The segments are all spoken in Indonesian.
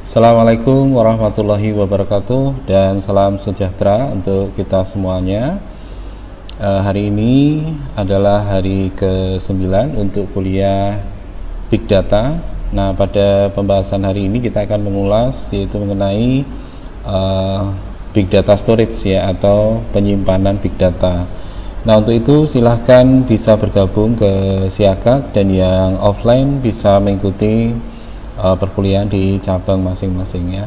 Assalamualaikum warahmatullahi wabarakatuh dan salam sejahtera untuk kita semuanya. Hari ini adalah hari ke-9 untuk kuliah Big Data. Nah, pada pembahasan hari ini kita akan mengulas yaitu mengenai Big Data Storage ya, atau penyimpanan Big Data. Nah, untuk itu silahkan bisa bergabung ke Siakak, dan yang offline bisa mengikuti perkuliahan di cabang masing-masing ya.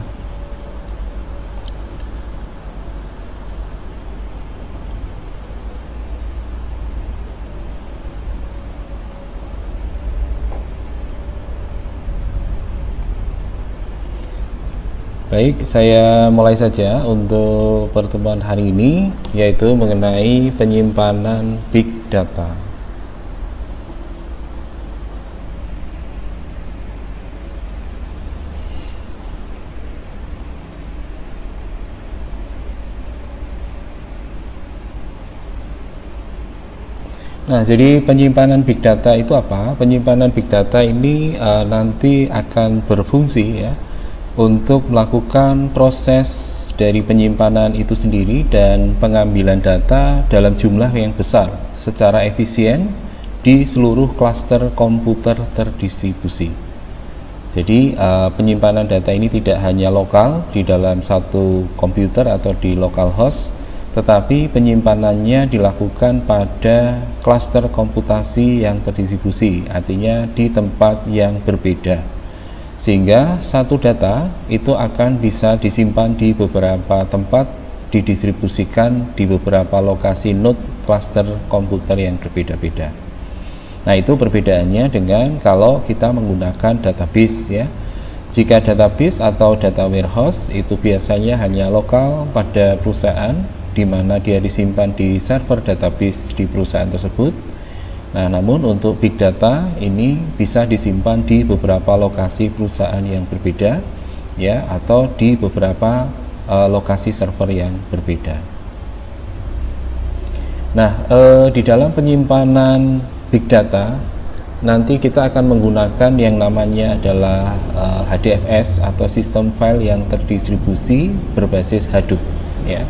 Baik, saya mulai saja untuk pertemuan hari ini, yaitu mengenai penyimpanan Big Data. Nah, jadi penyimpanan Big Data itu apa? Penyimpanan Big Data ini nanti akan berfungsi ya untuk melakukan proses dari penyimpanan itu sendiri dan pengambilan data dalam jumlah yang besar secara efisien di seluruh klaster komputer terdistribusi. Jadi penyimpanan data ini tidak hanya lokal di dalam satu komputer atau di local host, tetapi penyimpanannya dilakukan pada klaster komputasi yang terdistribusi, artinya di tempat yang berbeda, sehingga satu data itu akan bisa disimpan di beberapa tempat, didistribusikan di beberapa lokasi node klaster komputer yang berbeda-beda. Nah, itu perbedaannya dengan kalau kita menggunakan database ya. Jika database atau data warehouse itu biasanya hanya lokal pada perusahaan, di mana dia disimpan di server database di perusahaan tersebut. Nah, namun untuk Big Data ini bisa disimpan di beberapa lokasi perusahaan yang berbeda ya, atau di beberapa lokasi server yang berbeda. Nah, di dalam penyimpanan Big Data nanti kita akan menggunakan yang namanya adalah HDFS atau sistem file yang terdistribusi berbasis Hadoop ya.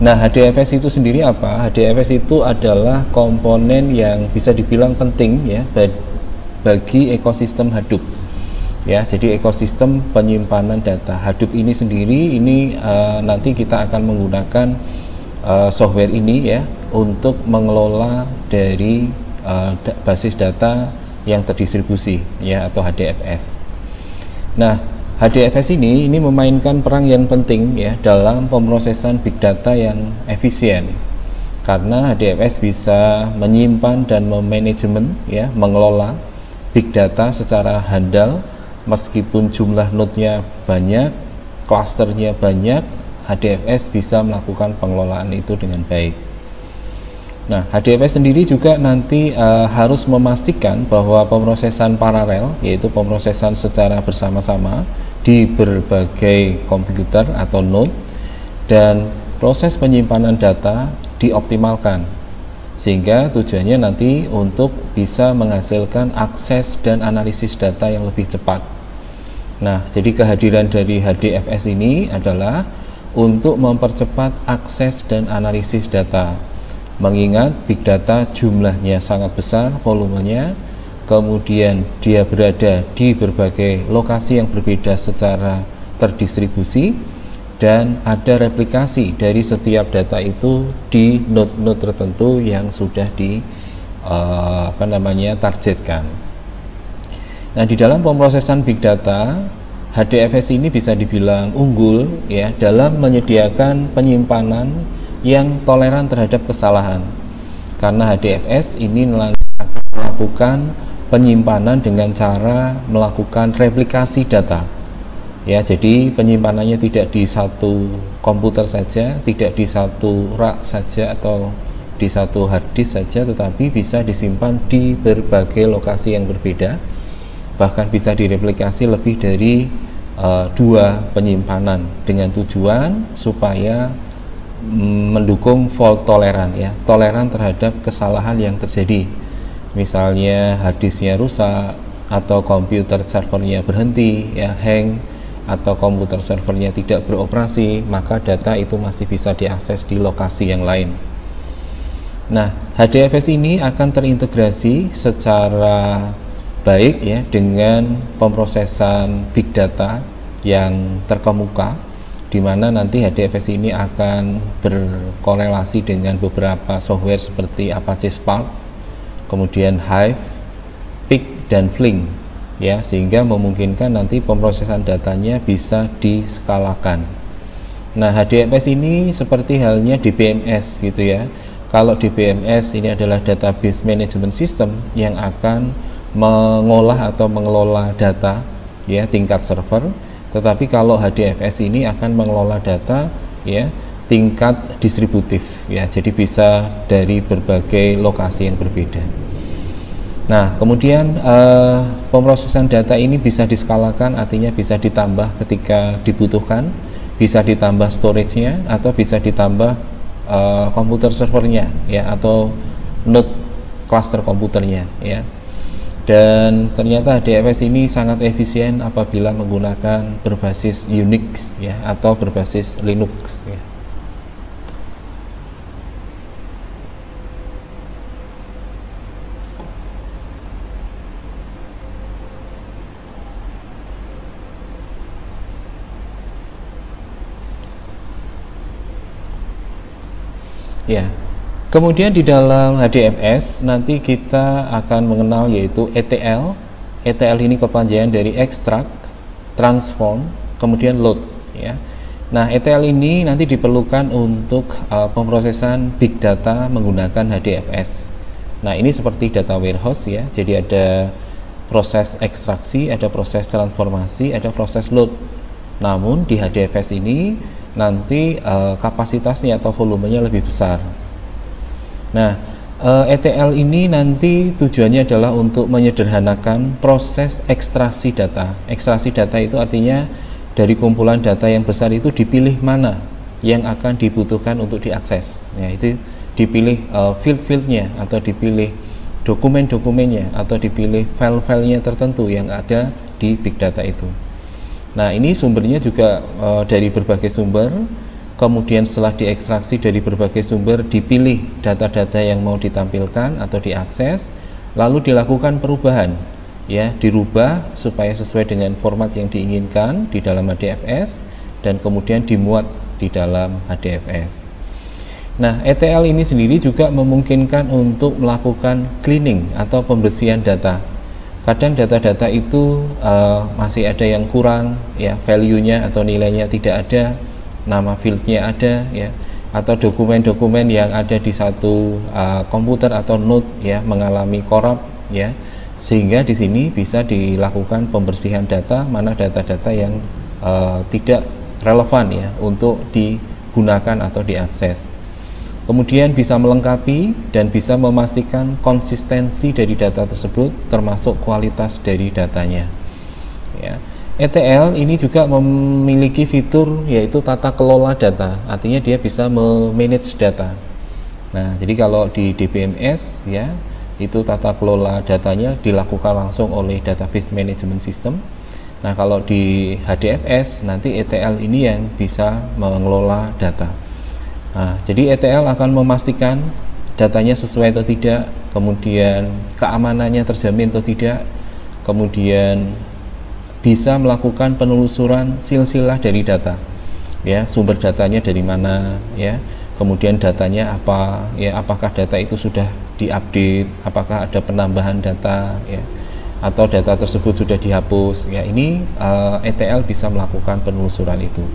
Nah, HDFS itu sendiri apa? HDFS itu adalah komponen yang bisa dibilang penting ya bagi ekosistem Hadoop. Ya, jadi ekosistem penyimpanan data Hadoop ini sendiri ini nanti kita akan menggunakan software ini ya untuk mengelola dari basis data yang terdistribusi ya, atau HDFS. Nah, HDFS ini memainkan peran yang penting ya dalam pemrosesan big data yang efisien, karena HDFS bisa menyimpan dan memanajemen ya, mengelola big data secara handal. Meskipun jumlah node-nya banyak, klasternya banyak, HDFS bisa melakukan pengelolaan itu dengan baik. Nah, HDFS sendiri juga nanti harus memastikan bahwa pemrosesan paralel, yaitu pemrosesan secara bersama-sama di berbagai komputer atau node, dan proses penyimpanan data dioptimalkan, sehingga tujuannya nanti untuk bisa menghasilkan akses dan analisis data yang lebih cepat. Nah, jadi kehadiran dari HDFS ini adalah untuk mempercepat akses dan analisis data, mengingat big data jumlahnya sangat besar, volumenya, kemudian dia berada di berbagai lokasi yang berbeda secara terdistribusi, dan ada replikasi dari setiap data itu di node-node tertentu yang sudah targetkan. Nah, di dalam pemrosesan big data, HDFS ini bisa dibilang unggul ya dalam menyediakan penyimpanan yang toleran terhadap kesalahan, karena HDFS ini akan melakukan penyimpanan dengan cara melakukan replikasi data ya. Jadi penyimpanannya tidak di satu komputer saja, tidak di satu rak saja atau di satu hard disk saja, tetapi bisa disimpan di berbagai lokasi yang berbeda, bahkan bisa direplikasi lebih dari dua penyimpanan, dengan tujuan supaya mendukung fault toleran ya, toleran terhadap kesalahan yang terjadi. Misalnya harddisknya rusak, atau komputer servernya berhenti ya, hang, atau komputer servernya tidak beroperasi, maka data itu masih bisa diakses di lokasi yang lain. Nah, HDFS ini akan terintegrasi secara baik ya dengan pemrosesan big data yang terkemuka, di mana nanti HDFS ini akan berkorelasi dengan beberapa software seperti Apache Spark, kemudian Hive, Pig, dan Flink ya, sehingga memungkinkan nanti pemrosesan datanya bisa diskalakan. Nah, HDFS ini seperti halnya DBMS gitu ya. Kalau DBMS ini adalah database management system yang akan mengolah atau mengelola data ya tingkat server, tetapi kalau HDFS ini akan mengelola data ya tingkat distributif ya, jadi bisa dari berbagai lokasi yang berbeda. Nah, kemudian pemrosesan data ini bisa diskalakan, artinya bisa ditambah ketika dibutuhkan, bisa ditambah storage-nya, atau bisa ditambah komputer servernya ya, atau node cluster komputernya ya. Dan ternyata HDFS ini sangat efisien apabila menggunakan berbasis Unix ya, atau berbasis Linux ya. Ya, kemudian di dalam HDFS nanti kita akan mengenal yaitu ETL. ETL ini kepanjangan dari extract, transform, kemudian load ya. Nah, ETL ini nanti diperlukan untuk pemrosesan big data menggunakan HDFS. Nah, ini seperti data warehouse ya. Jadi ada proses ekstraksi, ada proses transformasi, ada proses load. Namun di HDFS ini nanti kapasitasnya atau volumenya lebih besar. Nah, ETL ini nanti tujuannya adalah untuk menyederhanakan proses ekstraksi data. Ekstraksi data itu artinya dari kumpulan data yang besar itu dipilih mana yang akan dibutuhkan untuk diakses. Ya, itu dipilih field-fieldnya, atau dipilih dokumen-dokumennya, atau dipilih file-filenya tertentu yang ada di big data itu. Nah, ini sumbernya juga dari berbagai sumber. Kemudian setelah diekstraksi dari berbagai sumber, dipilih data-data yang mau ditampilkan atau diakses, lalu dilakukan perubahan ya, dirubah supaya sesuai dengan format yang diinginkan di dalam HDFS, dan kemudian dimuat di dalam HDFS. Nah, ETL ini sendiri juga memungkinkan untuk melakukan cleaning atau pembersihan data. Kadang data-data itu masih ada yang kurang ya, value-nya atau nilainya tidak ada, nama fieldnya ada ya, atau dokumen-dokumen yang ada di satu komputer atau node ya mengalami korup ya, sehingga di sini bisa dilakukan pembersihan data, mana data-data yang tidak relevan ya untuk digunakan atau diakses. Kemudian bisa melengkapi dan bisa memastikan konsistensi dari data tersebut, termasuk kualitas dari datanya ya. ETL ini juga memiliki fitur yaitu tata kelola data, artinya dia bisa memanage data. Nah, jadi kalau di DBMS ya, itu tata kelola datanya dilakukan langsung oleh database management system. Nah, kalau di HDFS nanti ETL ini yang bisa mengelola data. Nah, jadi ETL akan memastikan datanya sesuai atau tidak, kemudian keamanannya terjamin atau tidak, kemudian bisa melakukan penelusuran silsilah dari data ya, sumber datanya dari mana ya, kemudian datanya apa ya, apakah data itu sudah diupdate, apakah ada penambahan data ya, atau data tersebut sudah dihapus ya. Ini ETL bisa melakukan penelusuran itu.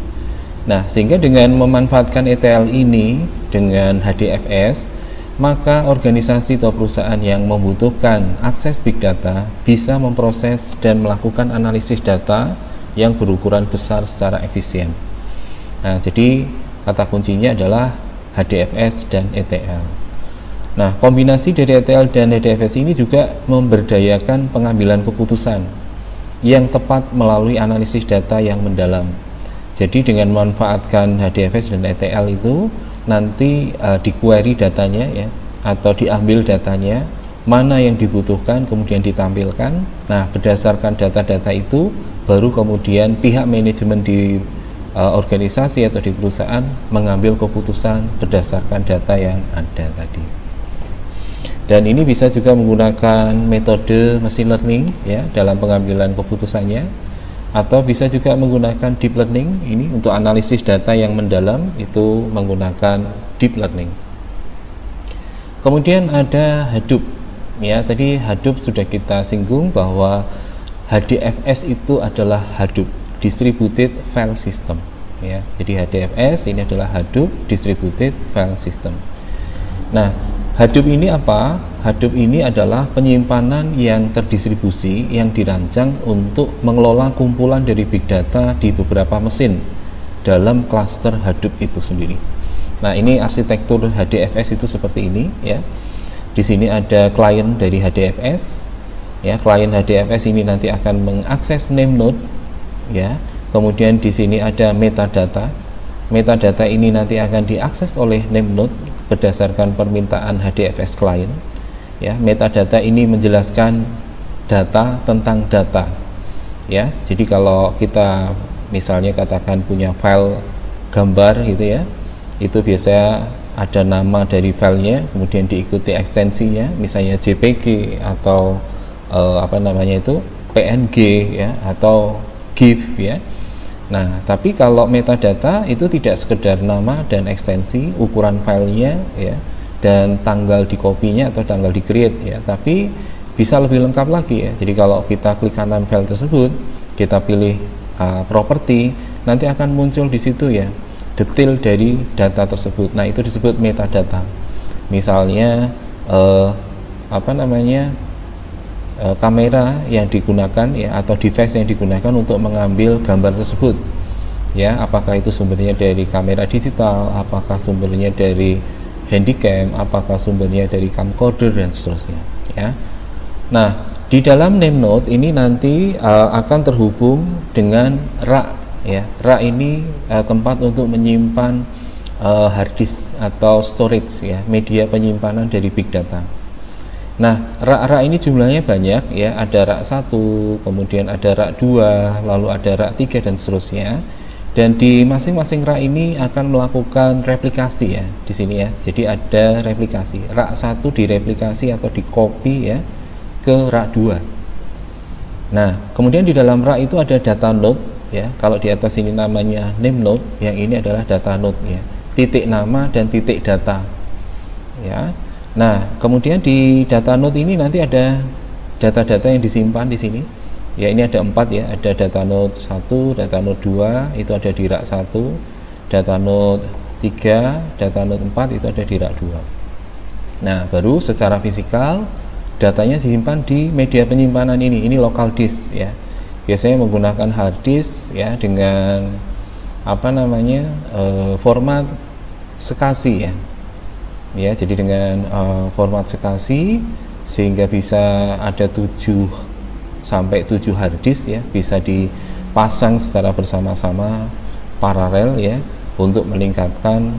Nah, sehingga dengan memanfaatkan ETL ini dengan HDFS, maka organisasi atau perusahaan yang membutuhkan akses big data bisa memproses dan melakukan analisis data yang berukuran besar secara efisien. Nah, jadi kata kuncinya adalah HDFS dan ETL. Nah, kombinasi dari ETL dan HDFS ini juga memberdayakan pengambilan keputusan yang tepat melalui analisis data yang mendalam. Jadi dengan memanfaatkan HDFS dan ETL itu nanti di query datanya ya, atau diambil datanya, mana yang dibutuhkan kemudian ditampilkan. Nah, berdasarkan data-data itu baru kemudian pihak manajemen di organisasi atau di perusahaan mengambil keputusan berdasarkan data yang ada tadi. Dan ini bisa juga menggunakan metode machine learning ya dalam pengambilan keputusannya, atau bisa juga menggunakan deep learning ini untuk analisis data yang mendalam, itu menggunakan deep learning. Kemudian ada Hadoop ya, tadi Hadoop sudah kita singgung bahwa HDFS itu adalah Hadoop Distributed File System ya. Jadi HDFS ini adalah Hadoop Distributed File System. Nah, Hadoop ini apa? Hadoop ini adalah penyimpanan yang terdistribusi yang dirancang untuk mengelola kumpulan dari big data di beberapa mesin dalam klaster Hadoop itu sendiri. Nah, ini arsitektur HDFS itu seperti ini ya. Di sini ada klien dari HDFS ya. Klien HDFS ini nanti akan mengakses name node ya. Kemudian di sini ada metadata. Metadata ini nanti akan diakses oleh name node berdasarkan permintaan HDFS klien ya. Metadata ini menjelaskan data tentang data ya. Jadi kalau kita misalnya katakan punya file gambar gitu ya, itu biasanya ada nama dari filenya, kemudian diikuti ekstensinya, misalnya JPG atau PNG ya, atau GIF ya. Nah, tapi kalau metadata itu tidak sekedar nama dan ekstensi, ukuran filenya ya, dan tanggal di kopinya atau tanggal di create ya, tapi bisa lebih lengkap lagi ya. Jadi kalau kita klik kanan file tersebut, kita pilih properti, nanti akan muncul di situ ya detail dari data tersebut. Nah, itu disebut metadata. Misalnya kamera yang digunakan ya, atau device yang digunakan untuk mengambil gambar tersebut ya, apakah itu sumbernya dari kamera digital, apakah sumbernya dari handycam, apakah sumbernya dari camcorder, dan seterusnya ya. Nah, di dalam name node ini nanti akan terhubung dengan rak ya. Rak ini tempat untuk menyimpan hard disk atau storage ya, media penyimpanan dari big data. Nah, rak-rak ini jumlahnya banyak ya, ada rak 1, kemudian ada rak 2, lalu ada rak 3, dan seterusnya. Dan di masing-masing rak ini akan melakukan replikasi ya di sini ya. Jadi ada replikasi. Rak 1 direplikasi atau di-copy ya ke rak 2. Nah, kemudian di dalam rak itu ada data node ya. Kalau di atas ini namanya name node, yang ini adalah data node ya. Titik nama dan titik data. Ya. Nah, kemudian di data node ini nanti ada data-data yang disimpan di sini. Ya, ini ada 4 ya. Ada data node 1, data node 2 itu ada di rak 1, data node 3, data node 4 itu ada di rak 2. Nah, baru secara fisikal datanya disimpan di media penyimpanan ini. Ini local disk ya. Biasanya menggunakan hard disk ya, dengan format sekasi ya. Ya, jadi dengan format sekasi, sehingga bisa ada 7 sampai 7 hard disk ya, bisa dipasang secara bersama-sama paralel ya, untuk meningkatkan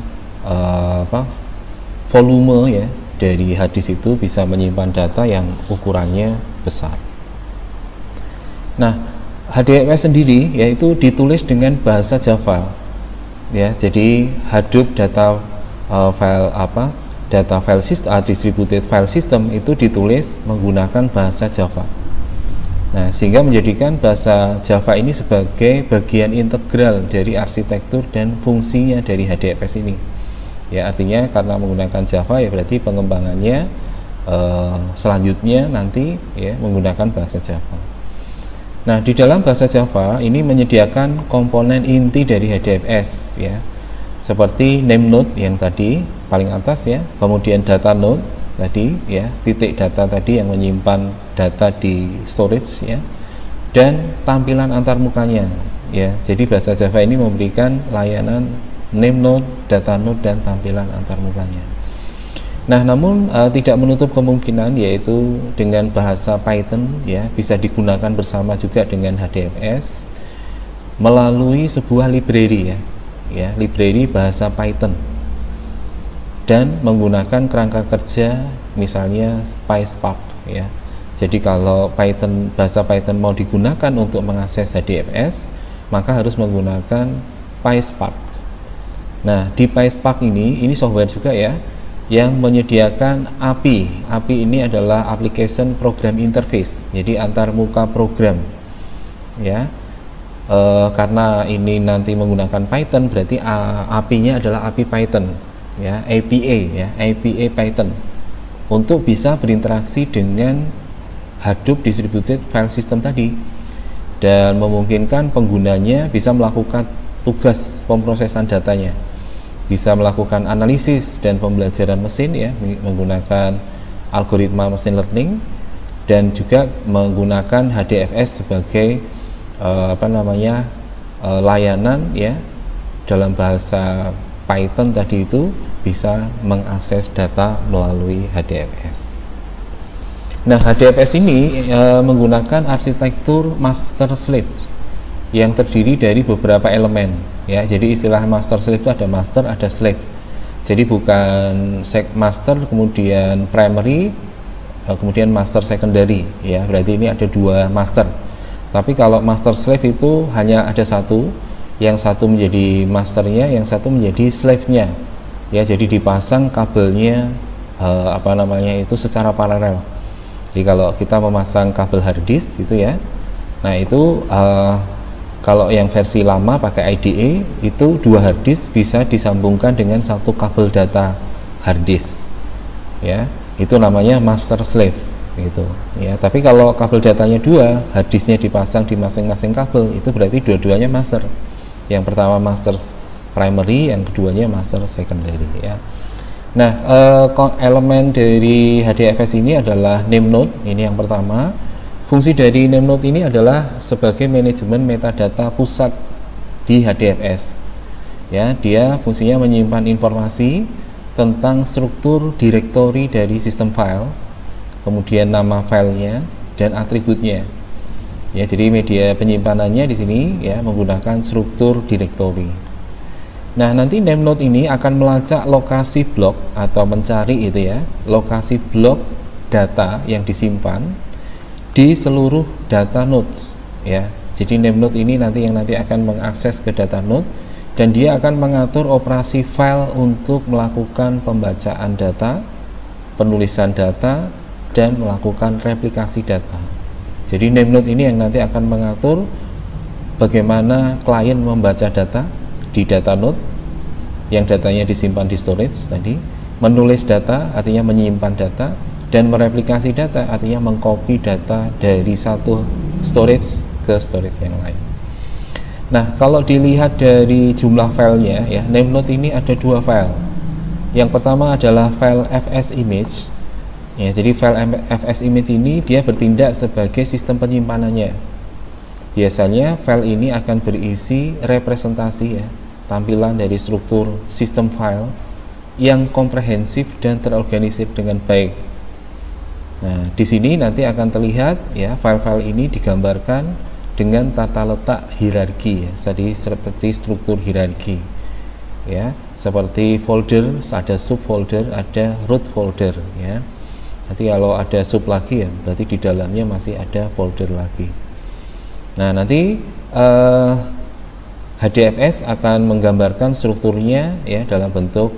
volume ya dari hard disk itu, bisa menyimpan data yang ukurannya besar. Nah, HDFS sendiri yaitu ditulis dengan bahasa Java ya. Jadi Hadoop data file system, distributed file system itu ditulis menggunakan bahasa Java. Nah, sehingga menjadikan bahasa Java ini sebagai bagian integral dari arsitektur dan fungsinya dari HDFS ini. Ya, artinya karena menggunakan Java ya berarti pengembangannya selanjutnya nanti ya menggunakan bahasa Java. Nah, di dalam bahasa Java ini menyediakan komponen inti dari HDFS ya, seperti name node yang tadi paling atas ya, kemudian data node tadi ya, titik data tadi yang menyimpan data di storage ya, dan tampilan antarmukanya ya. Jadi bahasa Java ini memberikan layanan name node, data node, dan tampilan antarmukanya. Nah, namun tidak menutup kemungkinan yaitu dengan bahasa Python ya, bisa digunakan bersama juga dengan HDFS melalui sebuah library ya, library bahasa Python. dan menggunakan kerangka kerja misalnya PySpark ya. Jadi kalau bahasa Python mau digunakan untuk mengakses HDFS, maka harus menggunakan PySpark. Nah, di PySpark ini software juga ya, yang menyediakan API. API ini adalah Application Program Interface, jadi antar muka program ya. Karena ini nanti menggunakan Python, berarti API-nya adalah API Python ya, APA ya, APA Python, untuk bisa berinteraksi dengan Hadoop Distributed File System tadi, dan memungkinkan penggunanya bisa melakukan tugas pemrosesan datanya, bisa melakukan analisis dan pembelajaran mesin ya, menggunakan algoritma machine learning, dan juga menggunakan HDFS sebagai layanan ya, dalam bahasa Python tadi itu bisa mengakses data melalui HDFS. Nah, HDFS ini menggunakan arsitektur master slave yang terdiri dari beberapa elemen ya. Jadi istilah master slave itu ada master, ada slave. Jadi bukan master kemudian primary kemudian master secondary ya. Berarti ini ada dua master. Tapi kalau master slave itu hanya ada satu, yang satu menjadi masternya, yang satu menjadi slave-nya ya. Jadi dipasang kabelnya itu secara paralel. Jadi kalau kita memasang kabel hard disk itu ya, nah itu kalau yang versi lama pakai IDE itu dua hard disk bisa disambungkan dengan satu kabel data hard disk ya, itu namanya master slave gitu ya. Tapi kalau kabel datanya dua, hard disknya dipasang di masing-masing kabel, itu berarti dua-duanya master. Yang pertama master primary, yang keduanya master secondary ya. Nah, elemen dari HDFS ini adalah name node, ini yang pertama. Fungsi dari name node ini adalah sebagai manajemen metadata pusat di HDFS. Ya, dia fungsinya menyimpan informasi tentang struktur direktori dari sistem file, kemudian nama filenya dan atributnya. Ya, jadi media penyimpanannya di sini ya menggunakan struktur direktori. Nah, nanti name node ini akan melacak lokasi blok atau mencari itu ya, lokasi blok data yang disimpan di seluruh data nodes ya. Jadi name node ini nanti akan mengakses ke data node, dan dia akan mengatur operasi file untuk melakukan pembacaan data, penulisan data, dan melakukan replikasi data. Jadi name node ini yang nanti akan mengatur bagaimana klien membaca data di data node yang datanya disimpan di storage tadi, menulis data artinya menyimpan data, dan mereplikasi data artinya mengcopy data dari satu storage ke storage yang lain. Nah, kalau dilihat dari jumlah filenya ya, name node ini ada dua file. Yang pertama adalah file fs image ya. Jadi file fs image ini dia bertindak sebagai sistem penyimpanannya. Biasanya file ini akan berisi representasi ya, tampilan dari struktur sistem file yang komprehensif dan terorganisir dengan baik. Nah, di sini nanti akan terlihat ya, file-file ini digambarkan dengan tata letak hierarki ya, jadi seperti struktur hierarki ya, seperti folder, ada subfolder, ada root folder ya. Nanti kalau ada sub lagi ya, berarti di dalamnya masih ada folder lagi. Nah, nanti HDFS akan menggambarkan strukturnya ya dalam bentuk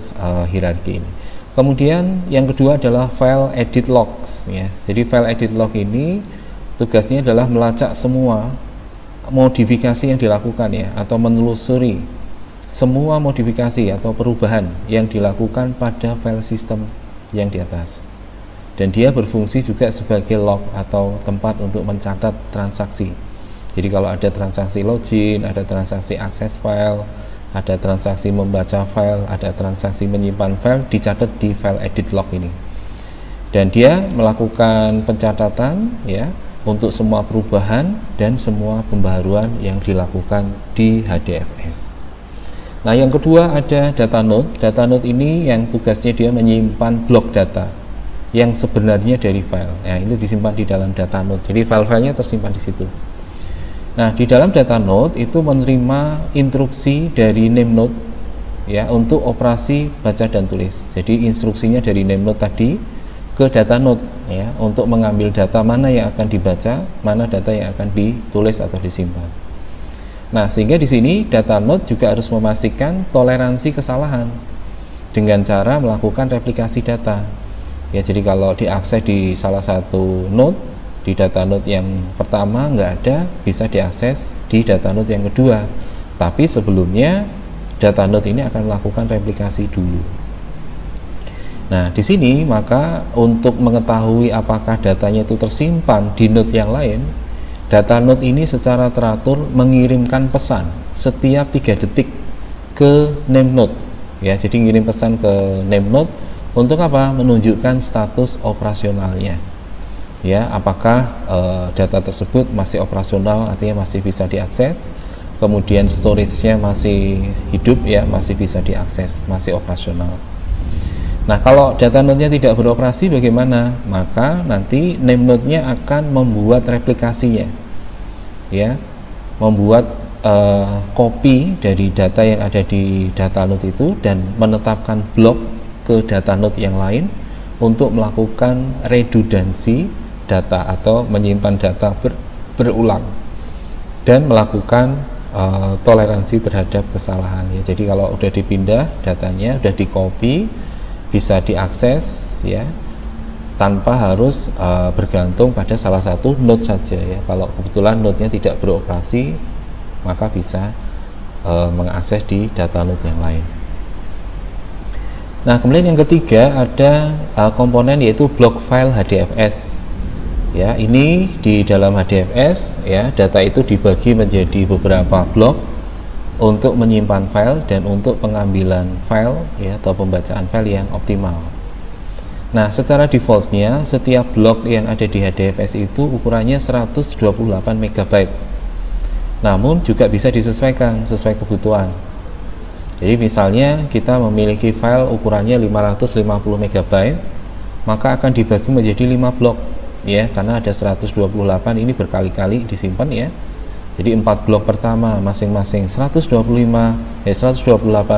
hierarki ini. Kemudian yang kedua adalah file edit logs ya. Jadi file edit log ini tugasnya adalah melacak semua modifikasi yang dilakukan ya, atau menelusuri semua modifikasi atau perubahan yang dilakukan pada file system yang di atas. Dan dia berfungsi juga sebagai log atau tempat untuk mencatat transaksi. Jadi kalau ada transaksi login, ada transaksi akses file, ada transaksi membaca file, ada transaksi menyimpan file, dicatat di file edit log ini. Dan dia melakukan pencatatan ya untuk semua perubahan dan semua pembaharuan yang dilakukan di HDFS. Nah, yang kedua ada data node. Data node ini yang tugasnya dia menyimpan blok data yang sebenarnya dari file. Nah, ini disimpan di dalam data node. Jadi file-filenya tersimpan di situ. Nah, di dalam data node itu menerima instruksi dari name node ya untuk operasi baca dan tulis. Jadi instruksinya dari name node tadi ke data node ya untuk mengambil data mana yang akan dibaca, mana data yang akan ditulis atau disimpan. Nah, sehingga di sini data node juga harus memastikan toleransi kesalahan dengan cara melakukan replikasi data. Ya, jadi kalau diakses di salah satu node, di data node yang pertama nggak ada, bisa diakses di data node yang kedua. Tapi sebelumnya data node ini akan melakukan replikasi dulu. Nah, di sini maka untuk mengetahui apakah datanya itu tersimpan di node yang lain, data node ini secara teratur mengirimkan pesan setiap 3 detik ke name node. Ya, jadi ngirim pesan ke name node untuk apa? Menunjukkan status operasionalnya. Ya, apakah data tersebut masih operasional, artinya masih bisa diakses. Kemudian storage-nya masih hidup ya, masih bisa diakses, masih operasional. Nah, kalau data node-nya tidak beroperasi bagaimana? Maka nanti name node-nya akan membuat replikasinya. Ya, membuat copy dari data yang ada di data node itu dan menetapkan blok ke data node yang lain untuk melakukan redundansi data atau menyimpan data berulang dan melakukan toleransi terhadap kesalahan ya. Jadi kalau udah dipindah datanya, udah di copy, bisa diakses ya tanpa harus bergantung pada salah satu node saja ya. Kalau kebetulan node-nya tidak beroperasi, maka bisa mengakses di data node yang lain. Nah, kemudian yang ketiga ada komponen yaitu block file HDFS. Ya, ini di dalam HDFS ya, data itu dibagi menjadi beberapa blok untuk menyimpan file dan untuk pengambilan file ya atau pembacaan file yang optimal. Nah, secara defaultnya setiap blok yang ada di HDFS itu ukurannya 128 MB. Namun juga bisa disesuaikan sesuai kebutuhan. Jadi misalnya kita memiliki file ukurannya 550 MB, maka akan dibagi menjadi 5 blok ya, karena ada 128 ini berkali-kali disimpan ya. Jadi 4 blok pertama masing-masing 128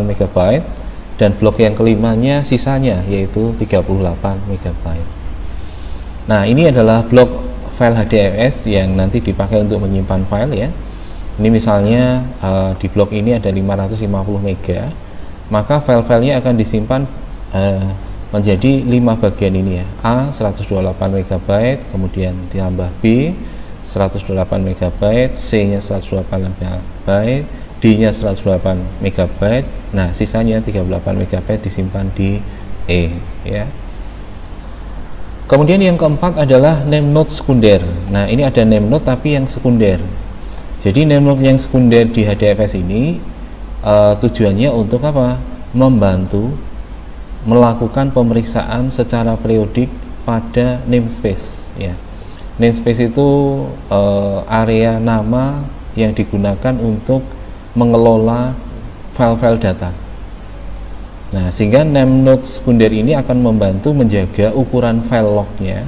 MB dan blok yang kelimanya sisanya yaitu 38 MB. Nah, ini adalah blok file HDFS yang nanti dipakai untuk menyimpan file ya. Ini misalnya di blok ini ada 550 MB, maka file-filenya akan disimpan menjadi 5 bagian ini ya. A 128 MB, kemudian ditambah B 128 MB, C nya 128 MB, D nya 128 MB. Nah, sisanya 38 MB disimpan di E ya. Kemudian yang keempat adalah name node sekunder. Nah, ini ada name node tapi yang sekunder. Jadi name node yang sekunder di HDFS ini tujuannya untuk apa? Membantu melakukan pemeriksaan secara periodik pada namespace ya. Namespace itu area nama yang digunakan untuk mengelola file-file data. Nah, sehingga name node sekunder ini akan membantu menjaga ukuran file lognya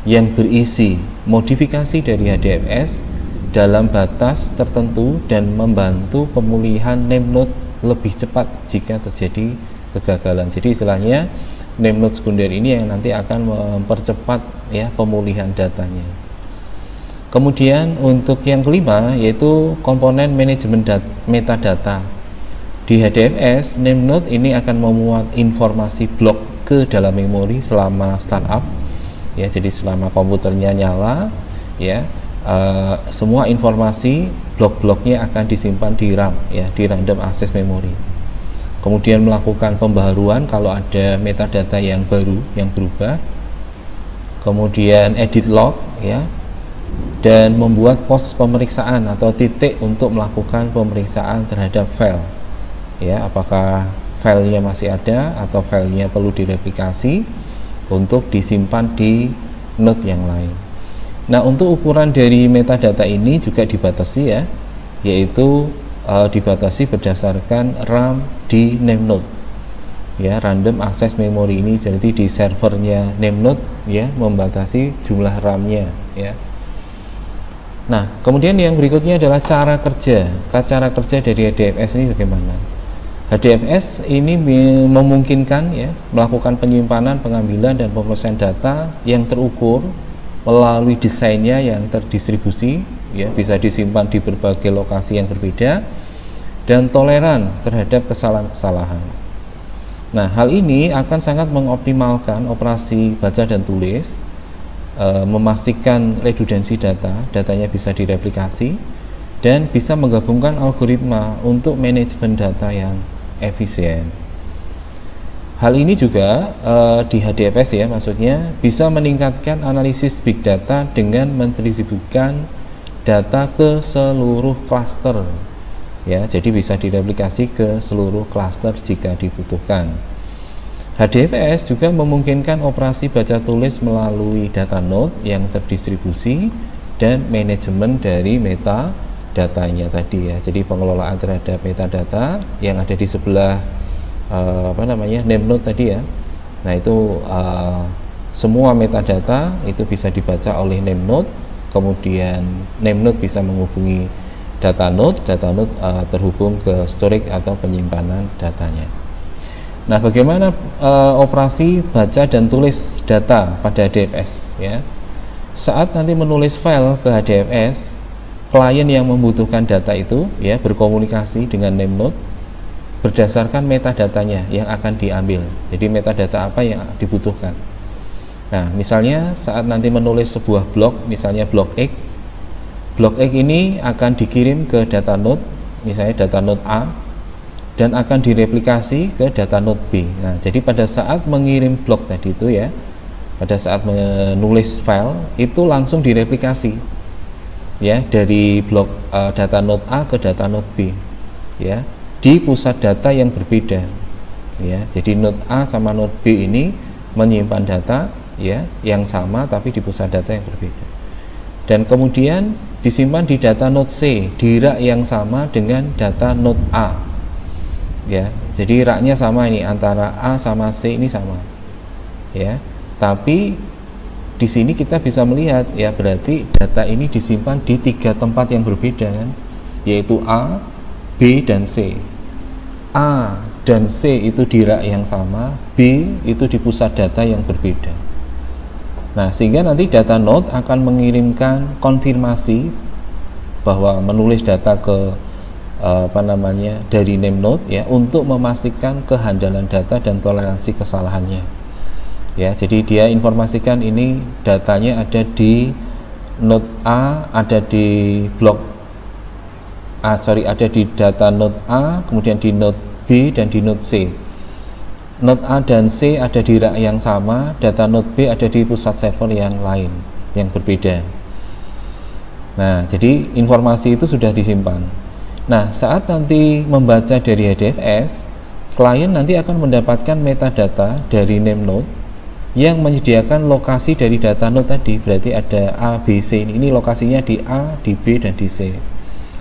yang berisi modifikasi dari HDFS dalam batas tertentu dan membantu pemulihan name node lebih cepat jika terjadi kegagalan. Jadi istilahnya name node sekunder ini yang nanti akan mempercepat ya pemulihan datanya. Kemudian untuk yang kelima yaitu komponen manajemen metadata. Di HDFS, name node ini akan memuat informasi blok ke dalam memori selama startup ya. Jadi selama komputernya nyala ya, semua informasi blok-bloknya akan disimpan di RAM ya, di random access memory. Kemudian melakukan pembaharuan kalau ada metadata yang baru yang berubah. Kemudian edit log ya, dan membuat pos pemeriksaan atau titik untuk melakukan pemeriksaan terhadap file ya, apakah filenya masih ada atau filenya perlu direplikasi untuk disimpan di node yang lain. Nah, untuk ukuran dari metadata ini juga dibatasi ya, yaitu dibatasi berdasarkan RAM di name node ya, random access memory ini. Jadi di servernya name node ya membatasi jumlah RAM-nya ya. Nah, kemudian yang berikutnya adalah cara kerja dari HDFS ini bagaimana. HDFS ini memungkinkan ya melakukan penyimpanan, pengambilan dan pemrosesan data yang terukur melalui desainnya yang terdistribusi, ya bisa disimpan di berbagai lokasi yang berbeda dan toleran terhadap kesalahan-kesalahan. Nah, hal ini akan sangat mengoptimalkan operasi baca dan tulis, memastikan redundansi datanya bisa direplikasi dan bisa menggabungkan algoritma untuk manajemen data yang efisien. Hal ini juga di HDFS ya, maksudnya bisa meningkatkan analisis big data dengan mendistribusikan data ke seluruh klaster ya, jadi bisa direplikasi ke seluruh klaster jika dibutuhkan. HDFS juga memungkinkan operasi baca tulis melalui data node yang terdistribusi dan manajemen dari metadata-nya tadi ya. Jadi pengelolaan terhadap metadata yang ada di sebelah name node tadi ya. Nah, itu semua metadata itu bisa dibaca oleh name node, kemudian name node bisa menghubungi data node terhubung ke storage atau penyimpanan datanya. Nah, bagaimana operasi baca dan tulis data pada HDFS ya? Saat nanti menulis file ke HDFS, klien yang membutuhkan data itu ya berkomunikasi dengan name node berdasarkan metadatanya yang akan diambil. Jadi metadata apa yang dibutuhkan. Nah, misalnya saat nanti menulis sebuah blok, misalnya blok X, blok X ini akan dikirim ke data node, misalnya data node A, dan akan direplikasi ke data node B. Nah, jadi pada saat mengirim blok tadi itu ya, pada saat menulis file itu langsung direplikasi ya dari blok data node A ke data node B ya, di pusat data yang berbeda ya. Jadi node A sama node B ini menyimpan data ya yang sama tapi di pusat data yang berbeda. Dan kemudian disimpan di data node C di rak yang sama dengan data node A. Ya, jadi raknya sama ini, antara A sama C ini sama ya, tapi di sini kita bisa melihat ya, berarti data ini disimpan di 3 tempat yang berbeda kan, yaitu A, B, dan C. A dan C itu di rak yang sama, B itu di pusat data yang berbeda. Nah, sehingga nanti data node akan mengirimkan konfirmasi bahwa menulis data ke dari name node ya, untuk memastikan kehandalan data dan toleransi kesalahannya ya. Jadi dia informasikan ini datanya ada di node A, ada di blok ada di data node A, kemudian di node B dan di node C. Node A dan C ada di rak yang sama, data node B ada di pusat server yang lain yang berbeda. Nah, jadi informasi itu sudah disimpan. Nah, saat nanti membaca dari HDFS, klien nanti akan mendapatkan metadata dari name node yang menyediakan lokasi dari data node tadi. Berarti ada A, B, C, ini lokasinya di A, di B, dan di C.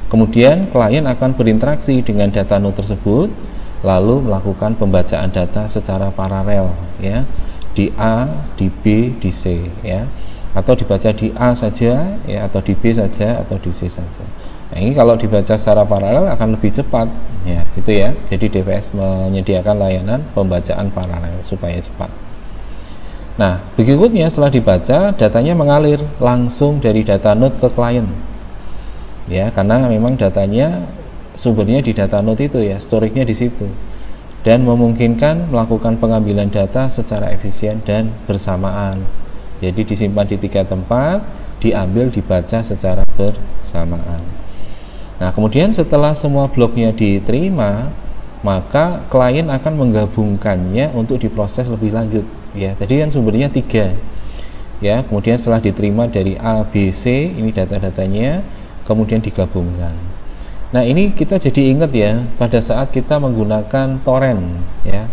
Kemudian klien akan berinteraksi dengan data node tersebut, lalu melakukan pembacaan data secara paralel ya, di A, di B, di C ya, atau dibaca di A saja ya, atau di B saja, atau di C saja. Nah, ini kalau dibaca secara paralel akan lebih cepat ya, itu ya. Jadi DVS menyediakan layanan pembacaan paralel supaya cepat. Nah, berikutnya setelah dibaca, datanya mengalir langsung dari data node ke klien ya, karena memang datanya sumbernya di data node itu ya, storage-nya di situ, dan memungkinkan melakukan pengambilan data secara efisien dan bersamaan. Jadi disimpan di 3 tempat, diambil, dibaca secara bersamaan. Nah, kemudian setelah semua bloknya diterima, maka klien akan menggabungkannya untuk diproses lebih lanjut ya. Tadi kan sumbernya 3 ya, kemudian setelah diterima dari A, B, C, ini data-datanya kemudian digabungkan. Nah, ini kita jadi ingat ya, pada saat kita menggunakan torrent ya.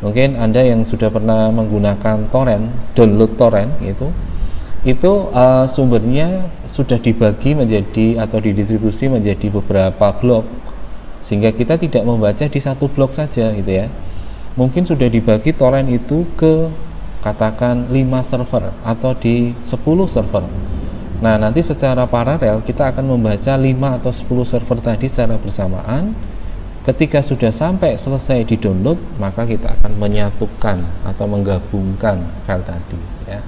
Mungkin Anda yang sudah pernah menggunakan torrent, download torrent itu sumbernya sudah dibagi menjadi atau didistribusi menjadi beberapa blok, sehingga kita tidak membaca di satu blok saja gitu ya. Mungkin sudah dibagi torrent itu ke katakan 5 server atau di 10 server. Nah, nanti secara paralel kita akan membaca 5 atau 10 server tadi secara bersamaan ketika sudah sampai selesai di download, maka kita akan menyatukan atau menggabungkan file tadi ya.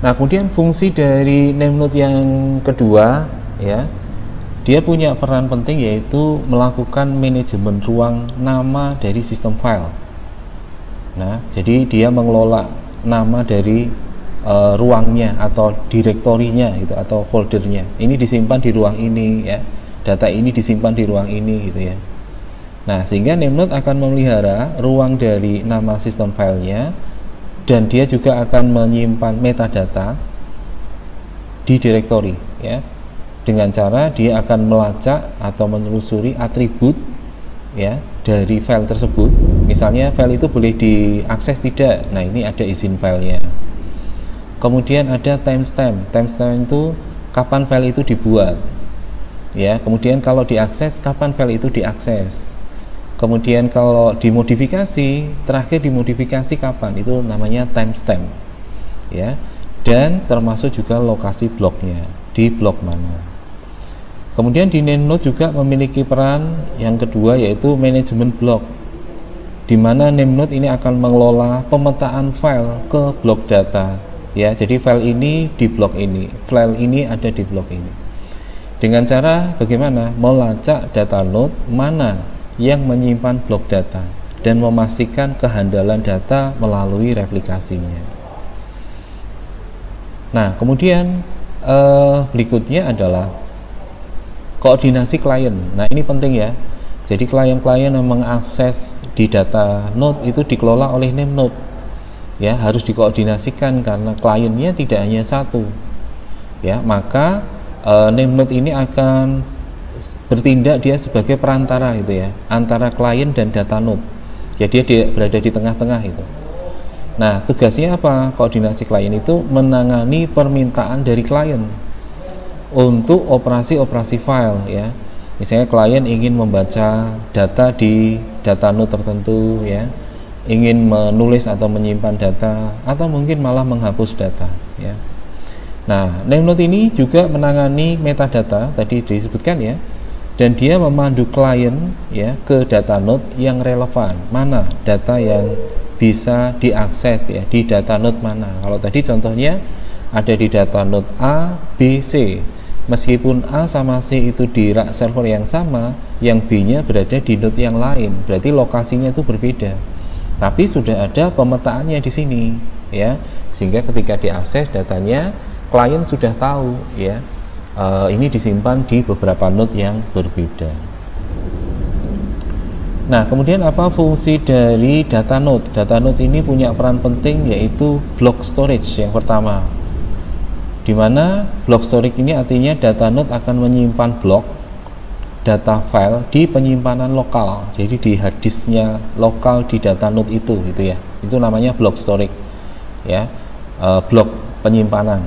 Nah, kemudian fungsi dari NameNode yang kedua ya, dia punya peran penting yaitu melakukan manajemen ruang nama dari sistem file. Nah, jadi dia mengelola nama dari ruangnya atau direktorinya gitu, atau foldernya. Ini disimpan di ruang ini ya. Data ini disimpan di ruang ini gitu ya. Nah, sehingga NameNode akan memelihara ruang dari nama sistem filenya, dan dia juga akan menyimpan metadata di direktori ya. Dengan cara dia akan melacak atau menelusuri atribut ya dari file tersebut. Misalnya file itu boleh diakses tidak. Nah, ini ada izin filenya. Kemudian ada timestamp. Timestamp itu kapan file itu dibuat. Ya, kemudian kalau diakses, kapan file itu diakses. Kemudian kalau dimodifikasi, terakhir dimodifikasi kapan, itu namanya timestamp. Ya, dan termasuk juga lokasi bloknya, di blok mana. Kemudian di NameNode juga memiliki peran yang kedua yaitu manajemen blok, di mana NameNode ini akan mengelola pemetaan file ke blok data. Ya, jadi file ini di blok ini, file ini ada di blok ini. Dengan cara bagaimana? Melacak data node mana yang menyimpan blok data dan memastikan kehandalan data melalui replikasinya. Nah, kemudian berikutnya adalah koordinasi klien. Nah, ini penting ya. Jadi klien-klien yang mengakses di data node itu dikelola oleh NameNode. Ya, harus dikoordinasikan karena kliennya tidak hanya satu. Ya, maka NameNode ini akan bertindak dia sebagai perantara gitu ya, antara klien dan data node. Jadi dia berada di tengah-tengah itu. Nah, tugasnya apa? Koordinasi klien itu menangani permintaan dari klien untuk operasi-operasi file ya. Misalnya klien ingin membaca data di data node tertentu ya, ingin menulis atau menyimpan data, atau mungkin malah menghapus data ya. Nah, NameNode ini juga menangani metadata tadi disebutkan ya, dan dia memandu klien ya ke data node yang relevan, mana data yang bisa diakses ya di data node mana. Kalau tadi contohnya ada di data node A, B, C. Meskipun A sama C itu di rak server yang sama, yang B-nya berada di node yang lain, berarti lokasinya itu berbeda. Tapi sudah ada pemetaannya di sini ya, sehingga ketika diakses datanya klien sudah tahu ya, ini disimpan di beberapa node yang berbeda. Nah, kemudian apa fungsi dari data node? Data node ini punya peran penting yaitu block storage yang pertama, dimana block storage ini artinya data node akan menyimpan blok data file di penyimpanan lokal, jadi di hard disknya lokal di data node itu gitu ya, itu namanya block storage ya, blok penyimpanan.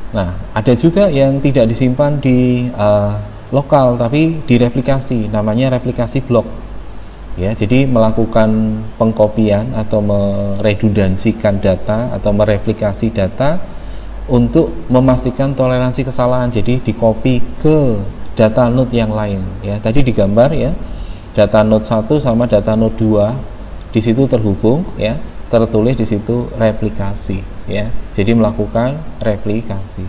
Nah, ada juga yang tidak disimpan di lokal tapi direplikasi, namanya replikasi blok ya, jadi melakukan pengkopian atau meredundansikan data atau mereplikasi data untuk memastikan toleransi kesalahan, jadi dikopi ke data node yang lain ya. Tadi digambar ya, data node 1 sama data node 2 di situ terhubung ya, tertulis di situ replikasi ya. Jadi melakukan replikasi.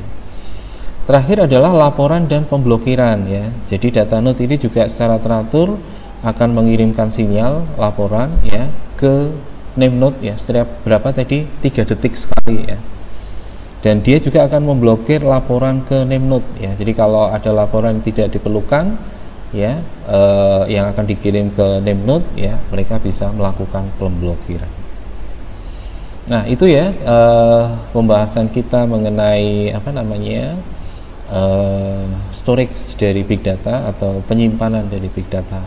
Terakhir adalah laporan dan pemblokiran ya. Jadi data node ini juga secara teratur akan mengirimkan sinyal laporan ya ke NameNode ya, setiap berapa tadi 3 detik sekali ya. Dan dia juga akan memblokir laporan ke NameNode ya. Jadi kalau ada laporan yang tidak diperlukan ya, yang akan dikirim ke NameNode ya, mereka bisa melakukan pemblokiran. Nah, itu ya pembahasan kita mengenai apa namanya storage dari big data atau penyimpanan dari big data.